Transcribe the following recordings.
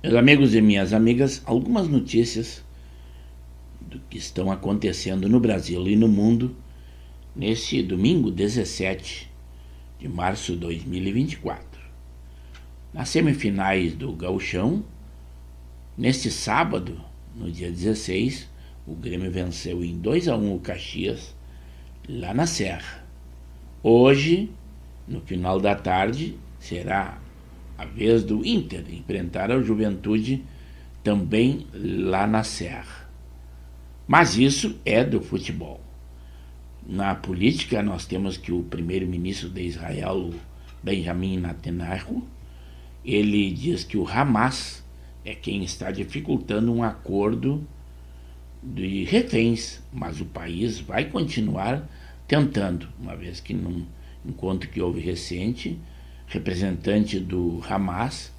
Meus amigos e minhas amigas, algumas notícias do que estão acontecendo no Brasil e no mundo nesse domingo 17 de março de 2024. Nas semifinais do Gauchão, neste sábado, no dia 16, o Grêmio venceu em 2-1 o Caxias, lá na Serra. Hoje, no final da tarde, será a vez do Inter enfrentar a Juventude, também lá na Serra. Mas isso é do futebol. Na política, nós temos que o primeiro-ministro de Israel, Benjamin Netanyahu, ele diz que o Hamas é quem está dificultando um acordo de reféns, mas o país vai continuar tentando, uma vez que num encontro que houve recente, representantes do Hamas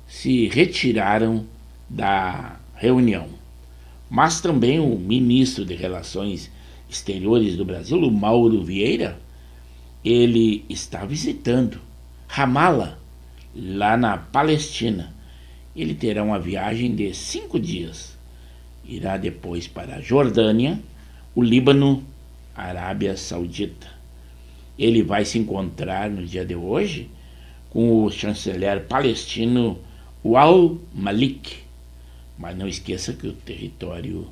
se retiraram da reunião. Mas também o ministro de Relações Exteriores do Brasil, o Mauro Vieira, ele está visitando Ramallah, lá na Palestina. Ele terá uma viagem de 5 dias. Irá depois para a Jordânia, o Líbano, a Arábia Saudita. Ele vai se encontrar no dia de hoje com o chanceler palestino Wal Malik. Mas não esqueça que o território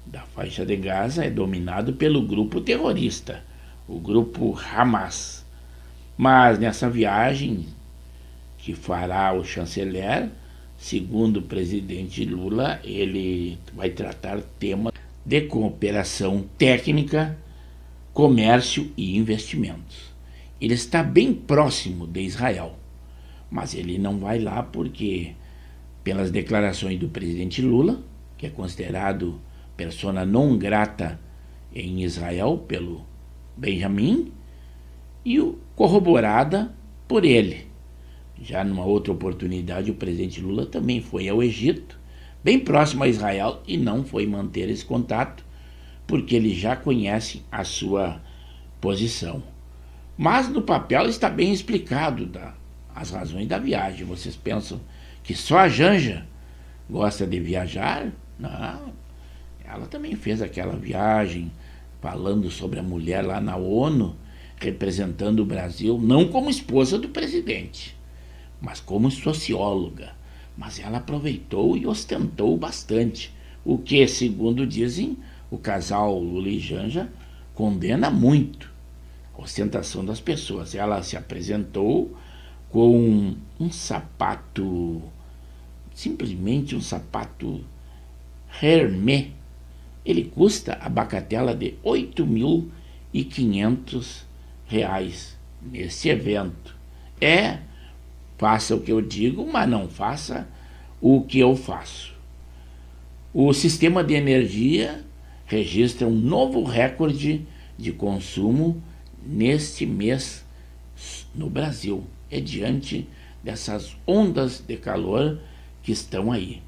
da faixa de Gaza é dominado pelo grupo terrorista, o grupo Hamas. Mas nessa viagem que fará o chanceler, segundo o presidente Lula, ele vai tratar temas de cooperação técnica, comércio e investimentos. Ele está bem próximo de Israel, mas ele não vai lá porque, pelas declarações do presidente Lula, que é considerado persona non grata em Israel pelo Benjamin, e corroborada por ele. Já numa outra oportunidade, o presidente Lula também foi ao Egito, bem próximo a Israel, e não foi manter esse contato, porque ele já conhece a sua posição. Mas no papel está bem explicado as razões da viagem. Vocês pensam que só a Janja gosta de viajar? Não, ela também fez aquela viagem falando sobre a mulher lá na ONU, representando o Brasil, não como esposa do presidente, mas como socióloga. Mas ela aproveitou e ostentou bastante, o que, segundo dizem, o casal Lula e Janja condena muito a ostentação das pessoas. Ela se apresentou com um sapato, simplesmente um sapato Hermès. Ele custa a bagatela de R$ 8.500 nesse evento. Faça o que eu digo, mas não faça o que eu faço. O sistema de energia registra um novo recorde de consumo neste mês no Brasil, diante dessas ondas de calor que estão aí.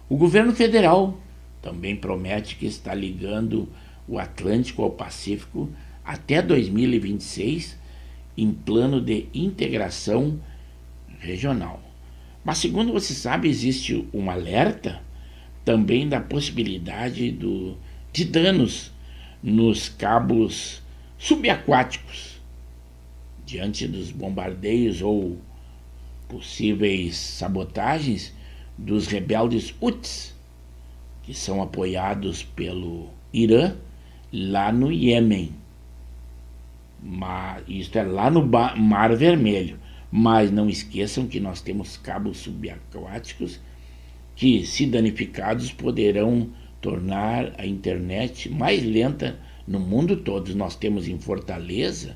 O governo federal também promete que está ligando o Atlântico ao Pacífico até 2026 em plano de integração regional. Mas, segundo você sabe, existe um alerta também da possibilidade de danos nos cabos subaquáticos diante dos bombardeios ou possíveis sabotagens dos rebeldes Houthis, que são apoiados pelo Irã lá no Iêmen. Isto é lá no Mar Vermelho. Mas não esqueçam que nós temos cabos subaquáticos que, se danificados, poderão tornar a internet mais lenta no mundo todo. Nós temos em Fortaleza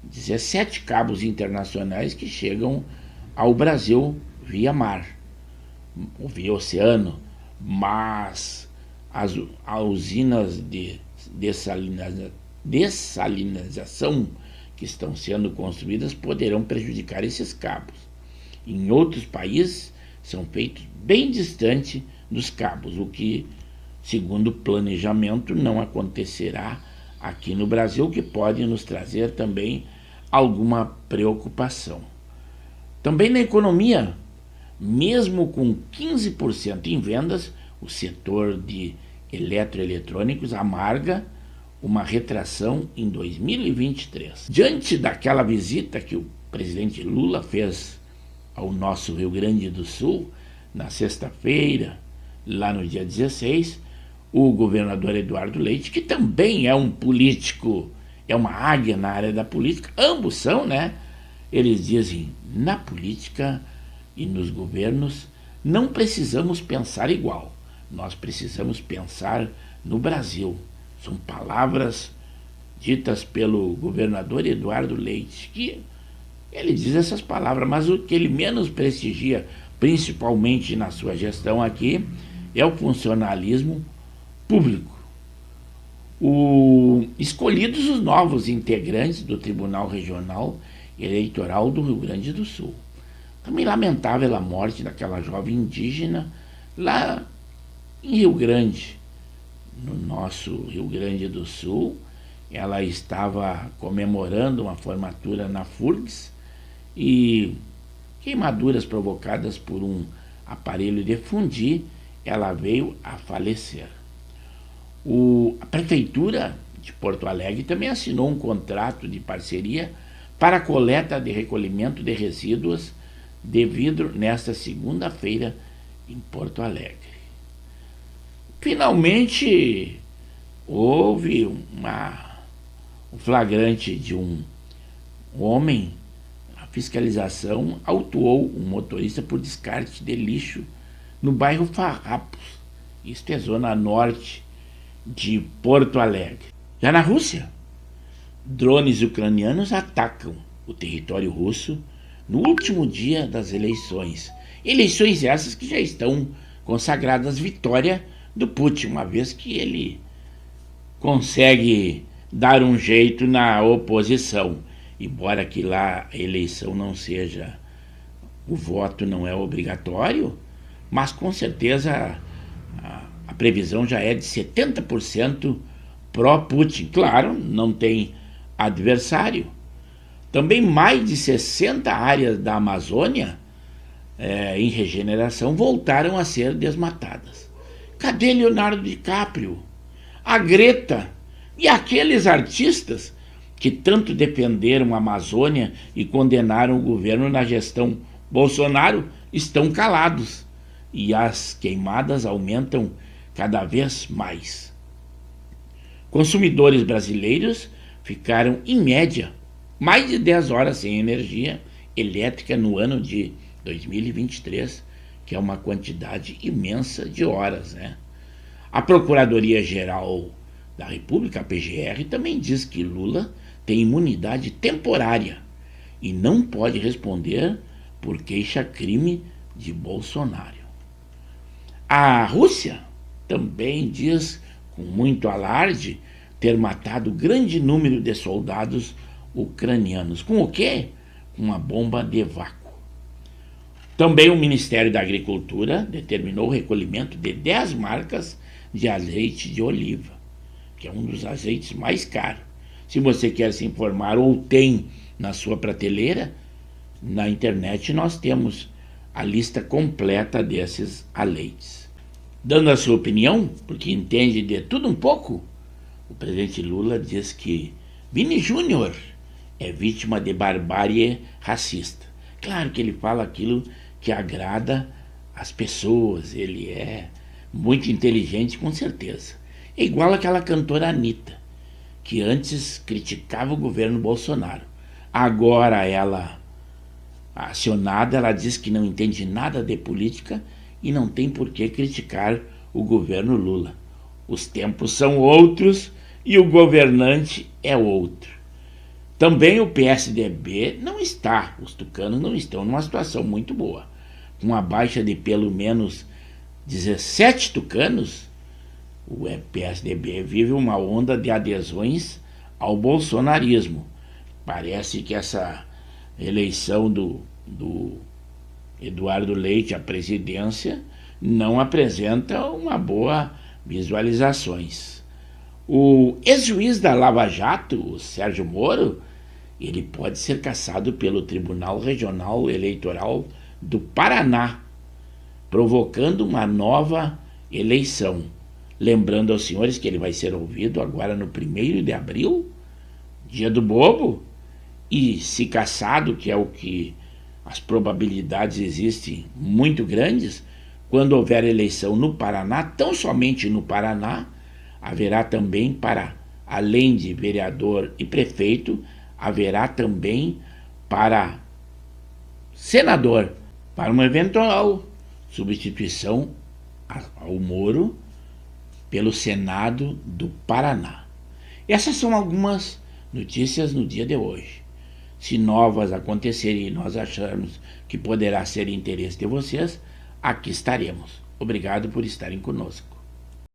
17 cabos internacionais que chegam ao Brasil via mar, ou via oceano, mas as usinas de dessalinização que estão sendo construídas poderão prejudicar esses cabos. Em outros países são feitos bem distante dos cabos, o que, segundo o planejamento, não acontecerá aqui no Brasil, que pode nos trazer também alguma preocupação. Também na economia, Mesmo com 15% em vendas, o setor de eletroeletrônicos amarga uma retração em 2023. Diante daquela visita que o presidente Lula fez ao nosso Rio Grande do Sul, na sexta-feira, lá no dia 16, o governador Eduardo Leite, que também é um político, é uma águia na área da política, ambos são, né? Eles dizem, na política e nos governos, não precisamos pensar igual, nós precisamos pensar no Brasil. São palavras ditas pelo governador Eduardo Leite, que ele diz essas palavras, mas o que ele menos prestigia, principalmente na sua gestão aqui, é o funcionalismo público. Escolhidos os novos integrantes do Tribunal Regional Eleitoral do Rio Grande do Sul. Também lamentável a morte daquela jovem indígena lá em Rio Grande, no nosso Rio Grande do Sul. Ela estava comemorando uma formatura na FURGS e queimaduras provocadas por um aparelho de fundir, ela veio a falecer. A Prefeitura de Porto Alegre também assinou um contrato de parceria para a coleta de recolhimento de resíduos de vidro nesta segunda-feira em Porto Alegre. Finalmente, houve um flagrante de um homem. A fiscalização autuou um motorista por descarte de lixo no bairro Farrapos. Isto é zona norte de Porto Alegre. Já na Rússia, drones ucranianos atacam o território russo no último dia das eleições. Eleições essas que já estão consagradas vitória do Putin, uma vez que ele consegue dar um jeito na oposição. Embora que lá a eleição não seja, o voto não é obrigatório, mas com certeza a previsão já é de 70% pró-Putin. Claro, não tem adversário. Também mais de 60 áreas da Amazônia em regeneração voltaram a ser desmatadas. Cadê Leonardo DiCaprio? A Greta e aqueles artistas que tanto defenderam a Amazônia e condenaram o governo na gestão Bolsonaro estão calados e as queimadas aumentam cada vez mais. Consumidores brasileiros ficaram, em média, mais de 10 horas sem energia elétrica no ano de 2023, que é uma quantidade imensa de horas, né? A Procuradoria-Geral da República, a PGR, também diz que Lula tem imunidade temporária e não pode responder por queixa-crime de Bolsonaro. A Rússia também diz, com muito alarde, ter matado grande número de soldados ucranianos. Com o quê? Com uma bomba de vácuo. Também o Ministério da Agricultura determinou o recolhimento de 10 marcas de azeite de oliva, que é um dos azeites mais caros. Se você quer se informar ou tem na sua prateleira, na internet nós temos a lista completa desses azeites. Dando a sua opinião, porque entende de tudo um pouco, o presidente Lula diz que Vini Júnior é vítima de barbárie racista. Claro que ele fala aquilo que agrada as pessoas, ele é muito inteligente, com certeza. É igual aquela cantora Anitta, que antes criticava o governo Bolsonaro. Agora ela, acionada, ela diz que não entende nada de política e não tem por que criticar o governo Lula. Os tempos são outros e o governante é outro. Também o PSDB não está, os tucanos não estão numa situação muito boa. Com a baixa de pelo menos 17 tucanos, o PSDB vive uma onda de adesões ao bolsonarismo. Parece que essa eleição do Eduardo Leite à presidência não apresenta uma boa visualizações. O ex-juiz da Lava Jato, o Sérgio Moro, ele pode ser cassado pelo Tribunal Regional Eleitoral do Paraná provocando uma nova eleição. Lembrando aos senhores que ele vai ser ouvido agora no 1º de abril, dia do bobo, e se cassado, que é o que as probabilidades existem muito grandes, quando houver eleição no Paraná, tão somente no Paraná, haverá também para, além de vereador e prefeito, haverá também para senador, para uma eventual substituição ao Moro pelo Senado do Paraná. Essas são algumas notícias no dia de hoje. Se novas acontecerem e nós acharmos que poderá ser interesse de vocês, aqui estaremos. Obrigado por estarem conosco.